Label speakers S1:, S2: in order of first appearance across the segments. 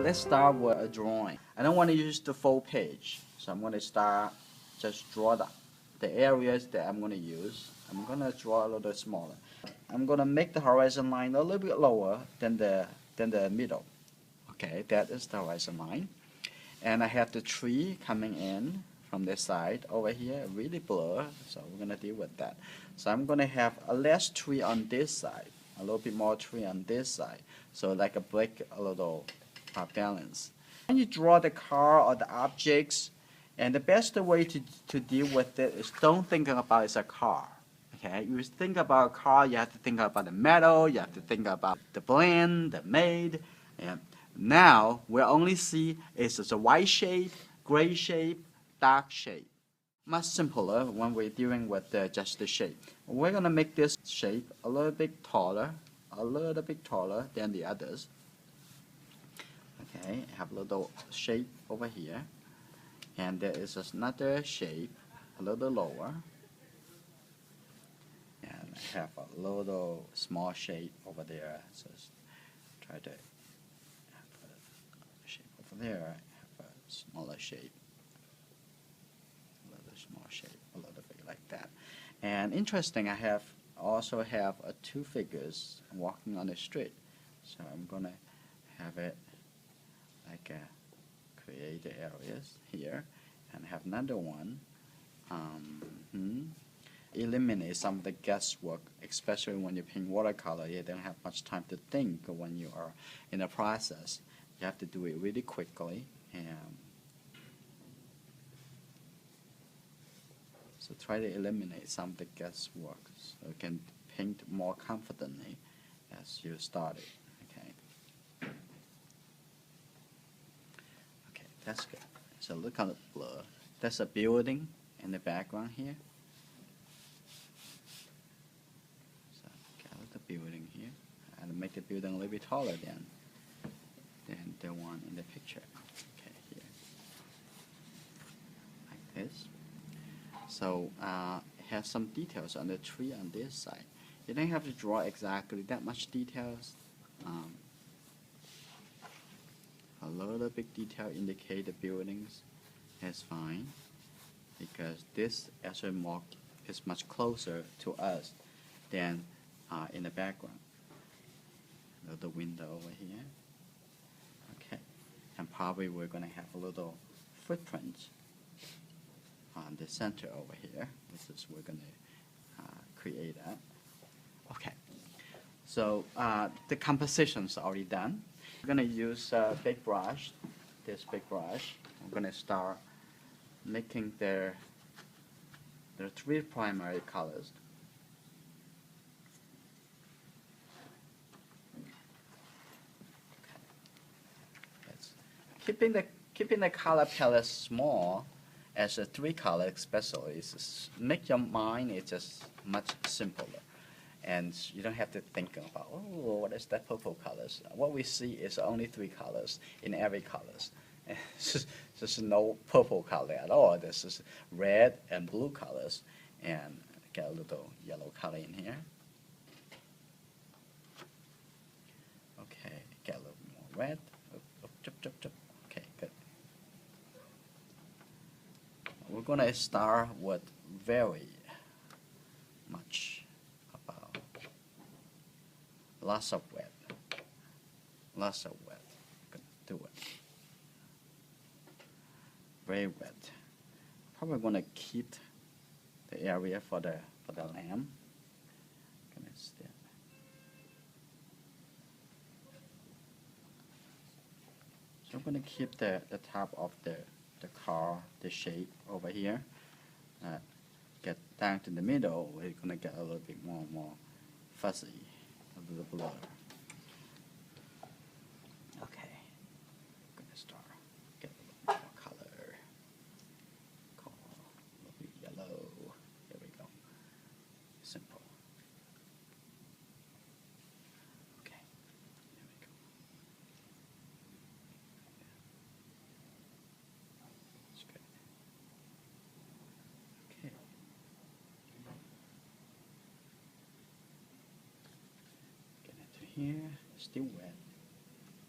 S1: let's start with a drawing. I don't want to use the full page, so I'm going to start just draw the areas that I'm going to use. I'm going to draw a little smaller. I'm going to make the horizon line a little bit lower than the middle. Okay, that is the horizon line. And I have the tree coming in from this side over here, really blur, so we're going to deal with that. So I'm going to have a less tree on this side, a little bit more tree on this side, so like a break a little balance. When you draw the car or the objects, and the best way to deal with it is don't think about it's a car. Okay, you think about a car, you have to think about the metal, you have to think about the blend, the made, and now we only see it's a white shape, gray shape, dark shape. Much simpler when we're dealing with just the shape. We're gonna make this shape a little bit taller than the others. Okay, have a little shape over here, and there is another shape a little lower, and I have a little small shape over there. So try to have a shape over there. Have a smaller shape, a little small shape, a little bit like that. And interesting, I also have two figures walking on the street. So I'm gonna have it like create the areas here, and have another one. Eliminate some of the guesswork, especially when you paint watercolor. You don't have much time to think when you are in the process. You have to do it really quickly, and so try to eliminate some of the guesswork so you can paint more confidently as you start it. Okay, that's good. So look at the blur. That's a building in the background here. So got the building here, and make the building a little bit taller than the one in the picture. Okay, here, like this. So it has some details on the tree on this side. You don't have to draw exactly that much details. A little bit detail indicate the buildings. That's fine, because this actually is much closer to us than in the background. The window over here. Okay, and probably we're going to have a little footprint on the center over here. This is we're going to create that. Okay, so the composition's already done. We're going to use a big brush, this big brush. We're going to start making there are three primary colors. Okay. Keeping the color palette small, as a three color especially, make your mind it's just much simpler. And you don't have to think about, oh, what is that purple colors? What we see is only three colors in every colors. There's no purple color at all. This is red and blue colors, and get a little yellow color in here. Okay, get a little more red. Okay, good. We're gonna start with very much about lots of wet. Do it. Very wet. Probably gonna keep the area for the lamp. So I'm gonna keep the top of the car, the shape over here. Get down to the middle, we're gonna get a little bit more fuzzy, a little blur. Okay, I'm gonna start get a little more color. A little bit yellow. There we go. Simple. Okay, there we go. That's good. Okay. Get into here. Still wet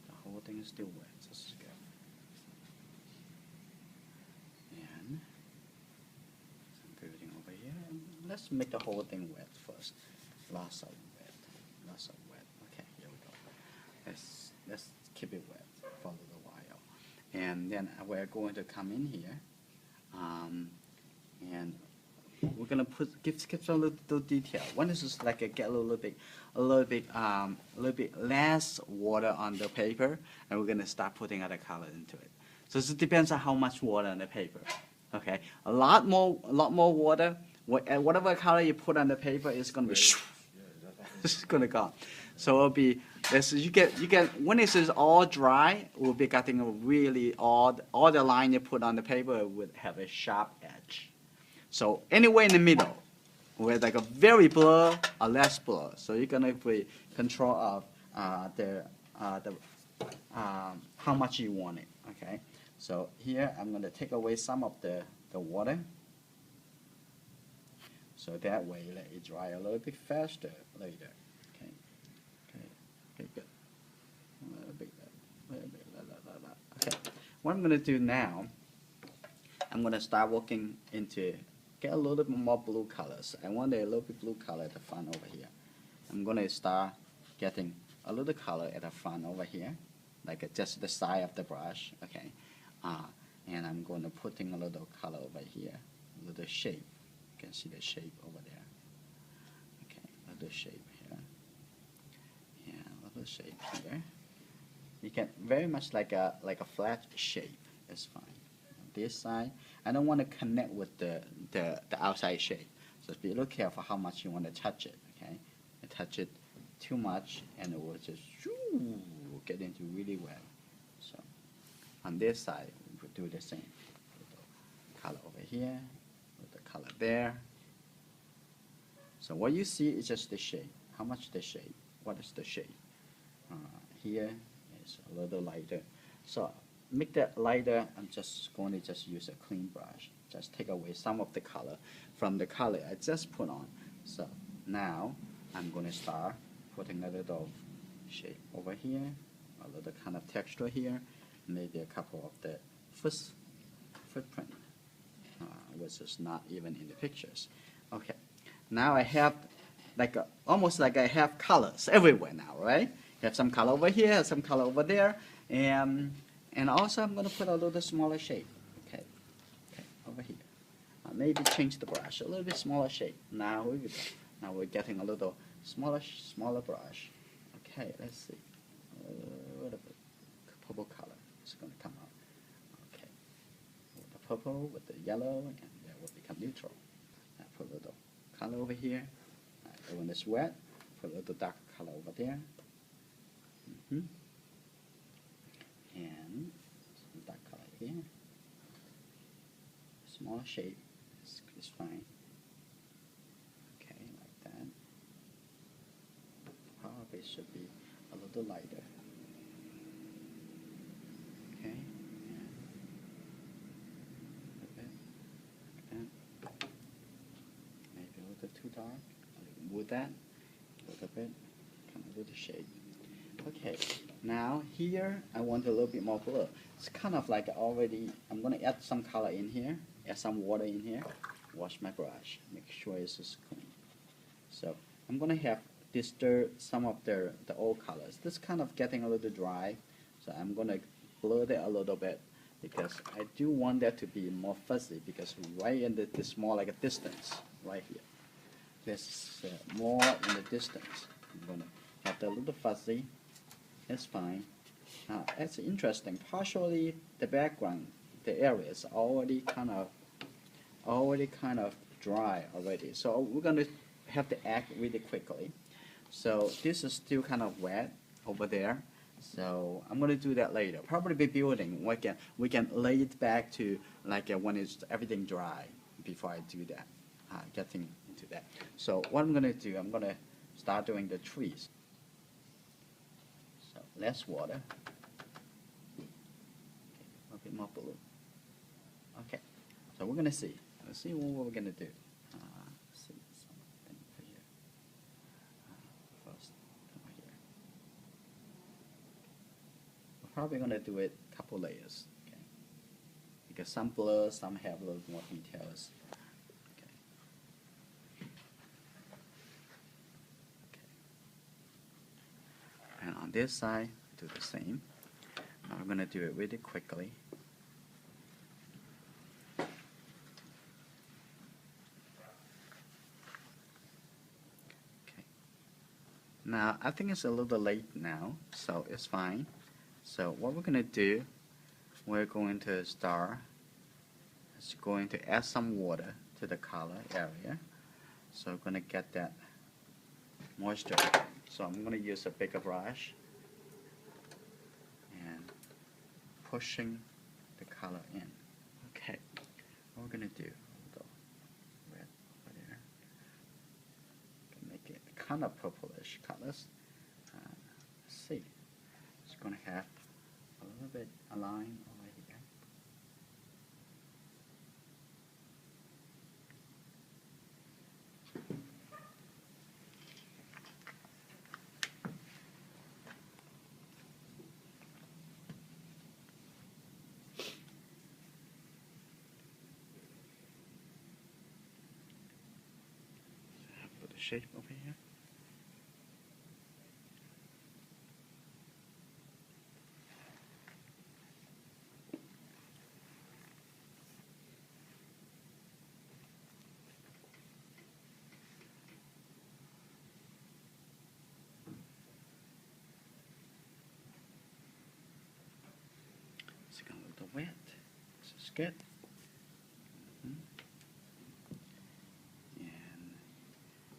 S1: the whole thing is still wet. Just go. And some building over here. Let's make the whole thing wet first. Lots of wet. Lots of wet. Okay, here we go. Let's keep it wet for a little while. And then we're going to come in here. And we're gonna give some little detail. One is just like get a little bit less water on the paper, and we're gonna start putting other color into it. So it depends on how much water on the paper. Okay, a lot more water. Whatever color you put on the paper is gonna be it's gonna go. So it'll be this. You get when this is all dry, we'll be getting a really all the line you put on the paper would have a sharp edge. So anywhere in the middle, with like a very blur or less blur. So you're gonna be control of how much you want it. Okay. So here I'm gonna take away some of the water. So that way let it dry a little bit faster later. Okay. Okay, good. A little bit. Okay. What I'm gonna do now, I'm gonna start working into get a little bit more blue colors. I want a little bit blue color at the front over here. I'm gonna start getting a little color at the front over here, like just the side of the brush. Okay. And I'm going to putting a little color over here, a little shape. You can see the shape over there. Okay, a little shape here. Yeah, a little shape here. You can very much like a flat shape. It's fine. On this side, I don't want to connect with the outside shape. So be a little careful how much you want to touch it. Okay, I touch it too much, and it will just get into really wet. So on this side, we do the same. Color over here, with the color there. So what you see is just the shade. How much the shade? What is the shade? Here is a little lighter. So make that lighter. I'm just going to use a clean brush. Just take away some of the color from the color I just put on. So now I'm going to start putting a little shape over here, a little kind of texture here, maybe a couple of the footprint, which is not even in the pictures. Okay, now I have almost like I have colors everywhere now, right? You have some color over here, some color over there, and also I'm going to put a little smaller shape. Okay, over here. Maybe change the brush a little bit smaller shape. Now we go. Now we're getting a little smaller brush. Okay, let's see. A little bit purple color is going to come out. Okay, with the purple, with the yellow, and that will become neutral. I put a little color over here. When it's wet, put a little dark color over there. And some dark color here. Small shape is fine. Okay, like that. Probably should be a little lighter. Okay, and a bit like that. Maybe a little too dark. With that, a little bit, kind of little shade. Okay, now here I want a little bit more blur. It's kind of like already, I'm going to add some color in here, add some water in here, wash my brush, make sure it's just clean. So I'm going to have disturb some of the old colors. This kind of getting a little dry, so I'm going to blur that a little bit because I do want that to be more fuzzy because right in this more like a distance right here. This more in the distance. I'm going to have that a little fuzzy. It's fine. It's interesting. Partially the background, the area is already kind of dry already. So we're going to have to act really quickly. So this is still kind of wet over there. So I'm going to do that later. Probably be building. We can lay it back to like when it's everything dry before I do that. Getting into that. So what I'm going to do, I'm going to start doing the trees. So less water. Okay, a bit more blue. Okay. So we're going to see. Let's see what we're going to do. See something over here. First, over here. probably gonna do it a couple layers, okay? Because some blur, some have a little more details. Okay. And on this side, do the same. Now I'm gonna do it really quickly. Now, I think it's a little late now, so it's fine. So what we're going to do, we're going to start, it's going to add some water to the color area. So we're going to get that moisture. So I'm going to use a bigger brush and pushing the color in. Okay, what we're going to do, we'll go red over there. Make it kind of purplish colors. Let's see. It's going to have a little bit a line over here. Put the shape over here. It's a little wet. This is good. And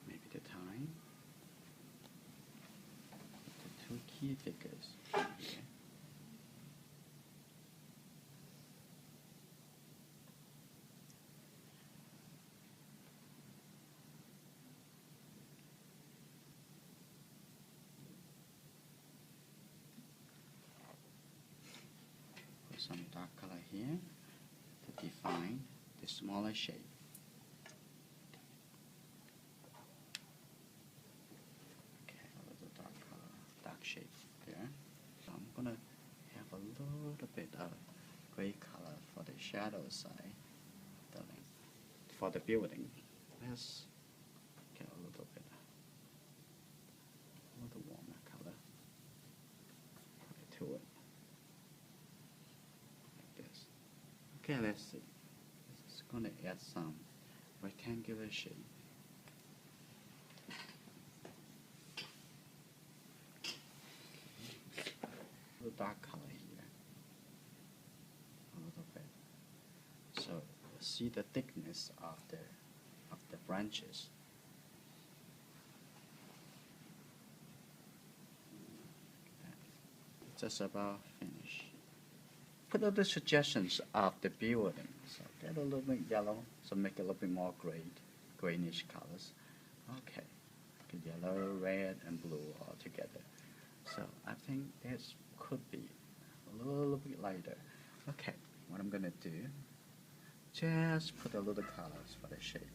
S1: maybe the time. The two key figures. Okay. Put some dark color here to define the smaller shape. Okay, a little dark color, dark shape there. So I'm gonna have a little bit of gray color for the shadow side, for the building. Let's get a little warmer color to it. This. Okay, let's see. This is going to add some rectangular shape. A little dark color here. A little bit. So see the thickness of the branches. Just about finished. Put other suggestions of the building. So get a little bit yellow, so make it a little bit more greenish colors. Okay, yellow, red, and blue all together. So I think this could be a little bit lighter. Okay, what I'm gonna do, just put a little colors for the shape.